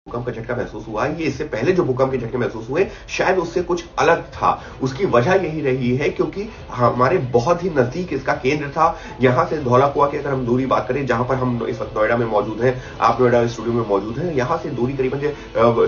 भूकंप का झटका महसूस हुआ, ये इससे पहले जो भूकंप के झटके महसूस हुए, शायद उससे कुछ अलग था। उसकी वजह यही रही है क्योंकि हमारे बहुत ही नज़दीक इसका केंद्र था। यहाँ से धौलाकुआं की अगर हम दूरी बात करें, जहाँ पर हम इस वक़्त नोएडा में मौजूद हैं, आप नोएडा स्टूडियो में मौजूद हैं, यहाँ से दूरी करीबन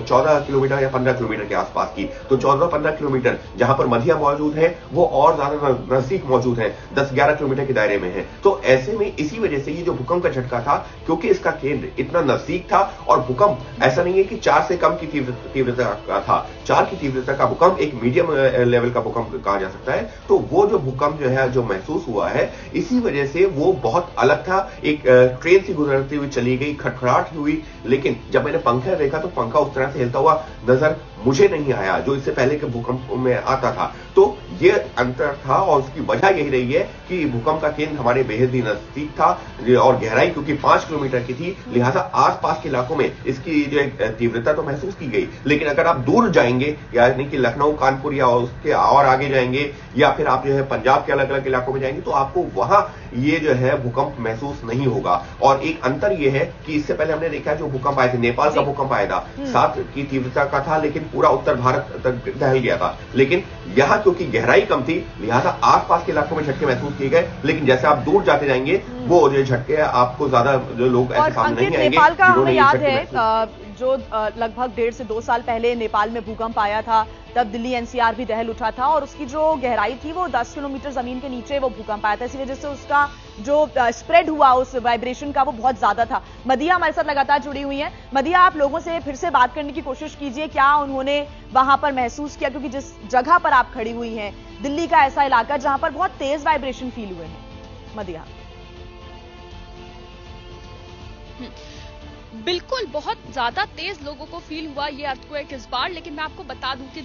14 किलोमीटर या 15 किलोमीटर के आसपास की। तो 14-15 किलोमीटर जहाँ पर मधिया मौजूद है, वो और ज़्यादा नज़दीक मौजूद है, 10-11 किलोमीटर के दायरे में है। तो ऐसे में इसी वजह से ये जो भूकंप का झटका था, क्योंकि इसका केंद्र इतना नज़दीक था और भूकंप ऐसा नहीं है कि 4 से कम की तीव्रता का था। 4 की तीव्रता का भूकंप एक मीडियम लेवल का भूकंप कहा जा सकता है। तो वो जो भूकंप जो है, जो महसूस हुआ है, इसी वजह से वो बहुत अलग था। एक ट्रेन से गुजरती हुई चली गई, खटखड़ाहट हुई, लेकिन जब मैंने पंखा देखा तो पंखा उस तरह से हिलता हुआ नजर मुझे नहीं आया, जो इससे पहले के भूकंप में आता था। तो ये अंतर था और उसकी वजह यही रही है कि भूकंप का केंद्र हमारे बेहद ही नजदीक था और गहराई क्योंकि 5 किलोमीटर की थी, लिहाजा आसपास के इलाकों में इसकी जो तीव्रता तो महसूस की गई। लेकिन अगर आप दूर जाएंगे, यानी कि लखनऊ, कानपुर या उसके और आगे जाएंगे, या फिर आप जो है पंजाब के अलग अलग इलाकों में जाएंगे, तो आपको वहां ये जो है भूकंप महसूस नहीं होगा। और एक अंतर ये है कि इससे पहले हमने देखा जो भूकंप आए थे, नेपाल का भूकंप आया था, 7 की तीव्रता का था, लेकिन पूरा उत्तर भारत तक दहल गया था। लेकिन यहां क्योंकि गहराई कम थी, लिहाजा आसपास के इलाकों में झटके महसूस किए गए। लेकिन जैसे आप दूर जाते जाएंगे, वो जो झटके आपको ज्यादा जो लोग ऐसे सामने नहीं आएंगे। नेपाल का हमें याद है जो लगभग 1.5 से 2 साल पहले नेपाल में भूकंप आया था, तब दिल्ली एनसीआर भी दहल उठा था और उसकी जो गहराई थी वो 10 किलोमीटर जमीन के नीचे वो भूकंप आया था। इसी वजह से उसका जो स्प्रेड हुआ उस वाइब्रेशन का वो बहुत ज्यादा था। मदिया हमारे साथ लगातार जुड़ी हुई हैं। मदिया, आप लोगों से फिर से बात करने की कोशिश कीजिए, क्या उन्होंने वहां पर महसूस किया, क्योंकि जिस जगह पर आप खड़ी हुई हैं, दिल्ली का ऐसा इलाका जहां पर बहुत तेज वाइब्रेशन फील हुए हैं। मदिया। बिल्कुल, बहुत ज्यादा तेज लोगों को फील हुआ ये अर्थक्वेक इस बार, लेकिन मैं आपको बता दूं कि